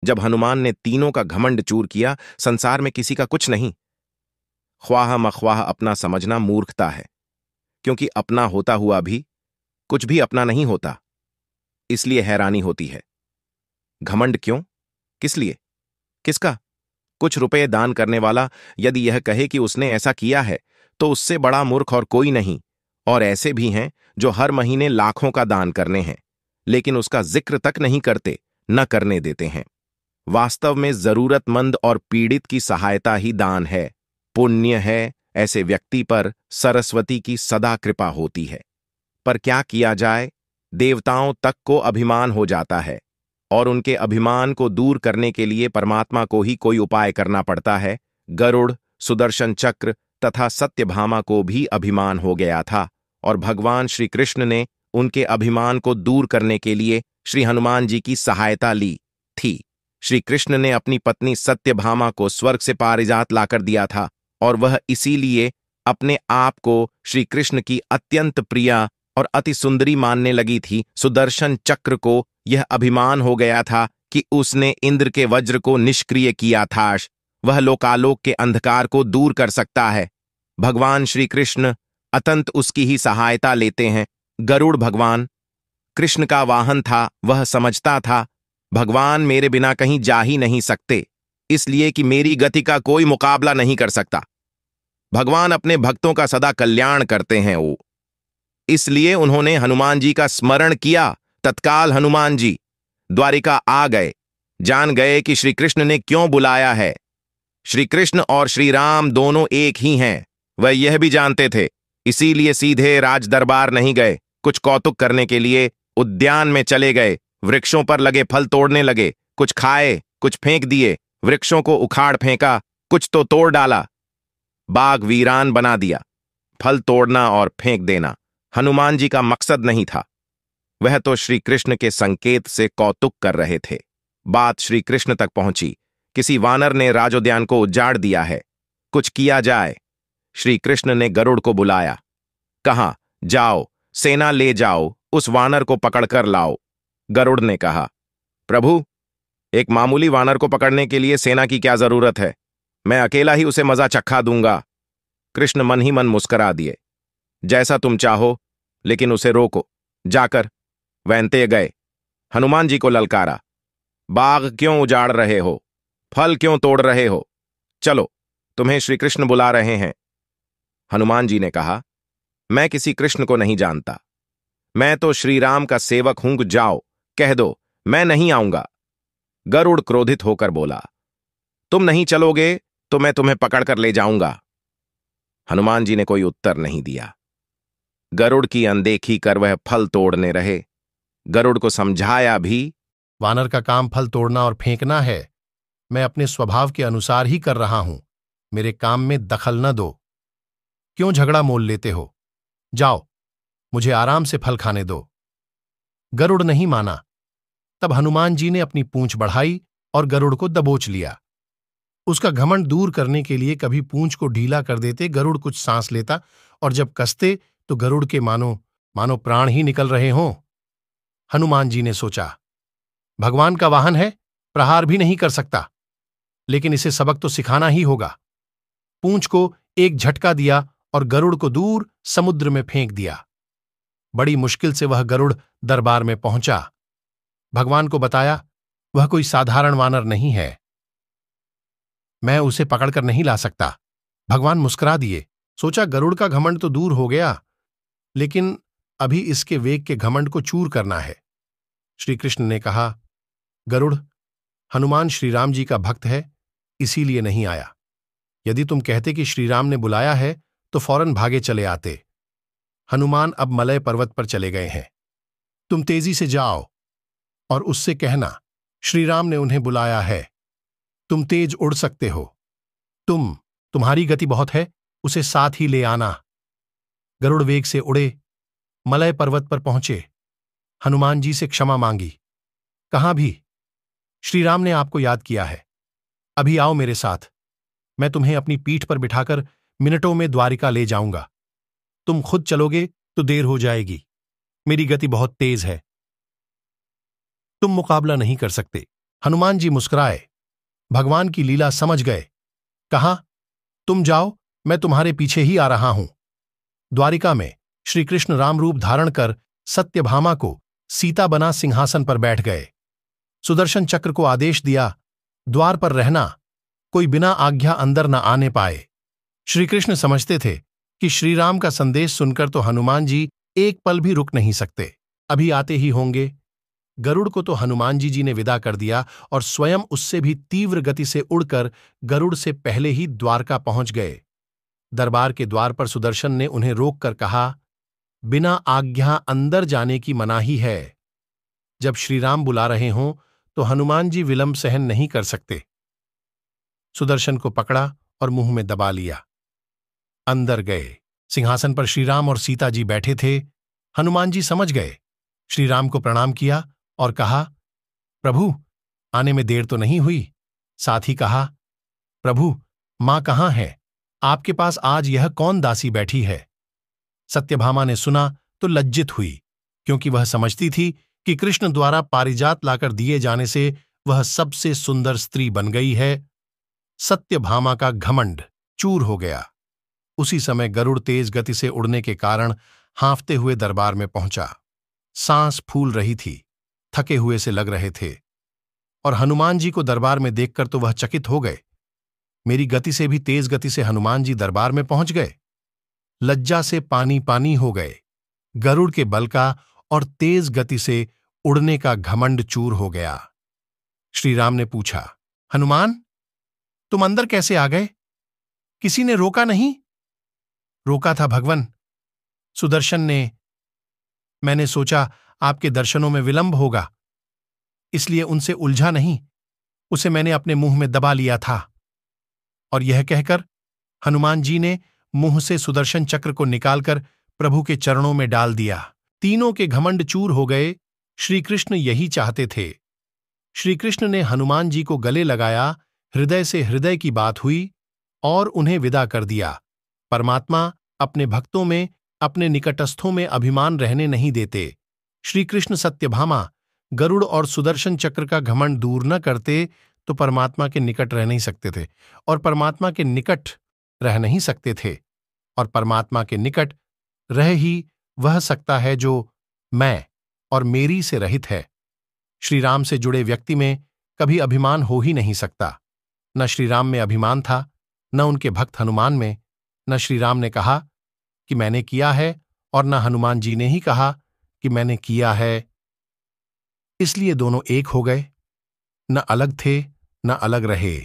जब हनुमान ने तीनों का घमंड चूर किया, संसार में किसी का कुछ नहीं। ख्वाह मख्वाह अपना समझना मूर्खता है, क्योंकि अपना होता हुआ भी कुछ भी अपना नहीं होता। इसलिए हैरानी होती है। घमंड क्यों? किस लिए? किसका? कुछ रुपए दान करने वाला यदि यह कहे कि उसने ऐसा किया है, तो उससे बड़ा मूर्ख और कोई नहीं। और ऐसे भी हैं जो हर महीने लाखों का दान करने हैं, लेकिन उसका जिक्र तक नहीं करते, न करने देते हैं। वास्तव में जरूरतमंद और पीड़ित की सहायता ही दान है, पुण्य है। ऐसे व्यक्ति पर सरस्वती की सदा कृपा होती है। पर क्या किया जाए, देवताओं तक को अभिमान हो जाता है, और उनके अभिमान को दूर करने के लिए परमात्मा को ही कोई उपाय करना पड़ता है। गरुड़, सुदर्शन चक्र तथा सत्यभामा को भी अभिमान हो गया था, और भगवान श्री कृष्ण ने उनके अभिमान को दूर करने के लिए श्री हनुमान जी की सहायता ली थी। श्री कृष्ण ने अपनी पत्नी सत्यभामा को स्वर्ग से पारिजात लाकर दिया था, और वह इसीलिए अपने आप को श्री कृष्ण की अत्यंत प्रिया और अति सुंदरी मानने लगी थी। सुदर्शन चक्र को यह अभिमान हो गया था कि उसने इंद्र के वज्र को निष्क्रिय किया था। वह लोकालोक के अंधकार को दूर कर सकता है। भगवान श्री कृष्ण अतंत उसकी ही सहायता लेते हैं। गरुड़ भगवान कृष्ण का वाहन था। वह समझता था, भगवान मेरे बिना कहीं जा ही नहीं सकते, इसलिए कि मेरी गति का कोई मुकाबला नहीं कर सकता। भगवान अपने भक्तों का सदा कल्याण करते हैं। वो इसलिए उन्होंने हनुमान जी का स्मरण किया। तत्काल हनुमान जी द्वारिका आ गए। जान गए कि श्री कृष्ण ने क्यों बुलाया है। श्री कृष्ण और श्री राम दोनों एक ही हैं, वह यह भी जानते थे। इसीलिए सीधे राज दरबार नहीं गए, कुछ कौतुक करने के लिए उद्यान में चले गए। वृक्षों पर लगे फल तोड़ने लगे, कुछ खाए, कुछ फेंक दिए। वृक्षों को उखाड़ फेंका, कुछ तो तोड़ डाला। बाग वीरान बना दिया। फल तोड़ना और फेंक देना हनुमान जी का मकसद नहीं था। वह तो श्री कृष्ण के संकेत से कौतुक कर रहे थे। बात श्री कृष्ण तक पहुंची। किसी वानर ने राजोद्यान को उजाड़ दिया है, कुछ किया जाए। श्री कृष्ण ने गरुड़ को बुलाया, कहा, जाओ सेना ले जाओ, उस वानर को पकड़कर लाओ। गरुड़ ने कहा, प्रभु, एक मामूली वानर को पकड़ने के लिए सेना की क्या जरूरत है? मैं अकेला ही उसे मजा चखा दूंगा। कृष्ण मन ही मन मुस्करा दिए, जैसा तुम चाहो, लेकिन उसे रोको। जाकर वैंते गए, हनुमान जी को ललकारा, बाग क्यों उजाड़ रहे हो? फल क्यों तोड़ रहे हो? चलो, तुम्हें श्री कृष्ण बुला रहे हैं। हनुमान जी ने कहा, मैं किसी कृष्ण को नहीं जानता, मैं तो श्री राम का सेवक हूं। जाओ, कह दो मैं नहीं आऊंगा। गरुड़ क्रोधित होकर बोला, तुम नहीं चलोगे तो मैं तुम्हें पकड़कर ले जाऊंगा। हनुमान जी ने कोई उत्तर नहीं दिया। गरुड़ की अनदेखी कर वह फल तोड़ने रहे। गरुड़ को समझाया भी, वानर का काम फल तोड़ना और फेंकना है, मैं अपने स्वभाव के अनुसार ही कर रहा हूं, मेरे काम में दखल न दो। क्यों झगड़ा मोल लेते हो? जाओ, मुझे आराम से फल खाने दो। गरुड़ नहीं माना। तब हनुमान जी ने अपनी पूंछ बढ़ाई और गरुड़ को दबोच लिया। उसका घमंड दूर करने के लिए कभी पूंछ को ढीला कर देते, गरुड़ कुछ सांस लेता, और जब कसते तो गरुड़ के मानो प्राण ही निकल रहे हों। हनुमान जी ने सोचा, भगवान का वाहन है, प्रहार भी नहीं कर सकता, लेकिन इसे सबक तो सिखाना ही होगा। पूंछ को एक झटका दिया और गरुड़ को दूर समुद्र में फेंक दिया। बड़ी मुश्किल से वह गरुड़ दरबार में पहुंचा। भगवान को बताया, वह कोई साधारण वानर नहीं है, मैं उसे पकड़कर नहीं ला सकता। भगवान मुस्कुरा दिए। सोचा, गरुड़ का घमंड तो दूर हो गया, लेकिन अभी इसके वेग के घमंड को चूर करना है। श्री कृष्ण ने कहा, गरुड़, हनुमान श्रीराम जी का भक्त है, इसीलिए नहीं आया। यदि तुम कहते कि श्रीराम ने बुलाया है तो फौरन भागे चले आते। हनुमान अब मलय पर्वत पर चले गए हैं। तुम तेजी से जाओ और उससे कहना, श्रीराम ने उन्हें बुलाया है। तुम तेज उड़ सकते हो, तुम्हारी गति बहुत है, उसे साथ ही ले आना। गरुड़ वेग से उड़े, मलय पर्वत पर पहुंचे। हनुमान जी से क्षमा मांगी। कहाँ भी, श्रीराम ने आपको याद किया है, अभी आओ मेरे साथ, मैं तुम्हें अपनी पीठ पर बिठाकर मिनटों में द्वारिका ले जाऊंगा। तुम खुद चलोगे तो देर हो जाएगी, मेरी गति बहुत तेज है, तुम मुकाबला नहीं कर सकते। हनुमान जी मुस्कुराए, भगवान की लीला समझ गए। कहा, तुम जाओ, मैं तुम्हारे पीछे ही आ रहा हूं। द्वारिका में श्री कृष्ण राम रूप धारण कर सत्यभामा को सीता बना सिंहासन पर बैठ गए। सुदर्शन चक्र को आदेश दिया, द्वार पर रहना, कोई बिना आज्ञा अंदर न आने पाए। श्री कृष्ण समझते थे कि श्रीराम का संदेश सुनकर तो हनुमान जी एक पल भी रुक नहीं सकते, अभी आते ही होंगे। गरुड़ को तो हनुमान जी ने विदा कर दिया और स्वयं उससे भी तीव्र गति से उड़कर गरुड़ से पहले ही द्वारका पहुंच गए। दरबार के द्वार पर सुदर्शन ने उन्हें रोककर कहा, बिना आज्ञा अंदर जाने की मनाही है। जब श्रीराम बुला रहे हों तो हनुमान जी विलंब सहन नहीं कर सकते। सुदर्शन को पकड़ा और मुंह में दबा लिया। अंदर गए। सिंहासन पर श्रीराम और सीता जी बैठे थे। हनुमान जी समझ गए, श्रीराम को प्रणाम किया और कहा, प्रभु, आने में देर तो नहीं हुई। साथ ही कहा, प्रभु, मां कहाँ है? आपके पास आज यह कौन दासी बैठी है? सत्यभामा ने सुना तो लज्जित हुई, क्योंकि वह समझती थी कि कृष्ण द्वारा पारिजात लाकर दिए जाने से वह सबसे सुंदर स्त्री बन गई है। सत्यभामा का घमंड चूर हो गया। उसी समय गरुड़ तेज गति से उड़ने के कारण हांफते हुए दरबार में पहुंचा। सांस फूल रही थी, थके हुए से लग रहे थे, और हनुमान जी को दरबार में देखकर तो वह चकित हो गए। मेरी गति से भी तेज गति से हनुमान जी दरबार में पहुंच गए। लज्जा से पानी पानी हो गए। गरुड़ के बल का और तेज गति से उड़ने का घमंड चूर हो गया। श्रीराम ने पूछा, हनुमान, तुम अंदर कैसे आ गए? किसी ने रोका नहीं? रोका था भगवन। सुदर्शन ने। मैंने सोचा आपके दर्शनों में विलंब होगा, इसलिए उनसे उलझा नहीं, उसे मैंने अपने मुंह में दबा लिया था। और यह कहकर हनुमान जी ने मुंह से सुदर्शन चक्र को निकालकर प्रभु के चरणों में डाल दिया। तीनों के घमंड चूर हो गए। श्री कृष्ण यही चाहते थे। श्री कृष्ण ने हनुमान जी को गले लगाया, हृदय से हृदय की बात हुई और उन्हें विदा कर दिया। परमात्मा अपने भक्तों में, अपने निकटस्थों में अभिमान रहने नहीं देते। श्री कृष्ण सत्यभामा, गरुड़ और सुदर्शन चक्र का घमंड दूर न करते तो परमात्मा के निकट रह नहीं सकते थे, और परमात्मा के निकट रह नहीं सकते थे, और परमात्मा के निकट रह ही वह सकता है जो मैं और मेरी से रहित है। श्री राम से जुड़े व्यक्ति में कभी अभिमान हो ही नहीं सकता। न श्री राम में अभिमान था, न उनके भक्त हनुमान में। न श्री राम ने कहा कि मैंने किया है, और न हनुमान जी ने ही कहा कि मैंने किया है। इसलिए दोनों एक हो गए, न अलग थे, न अलग रहे।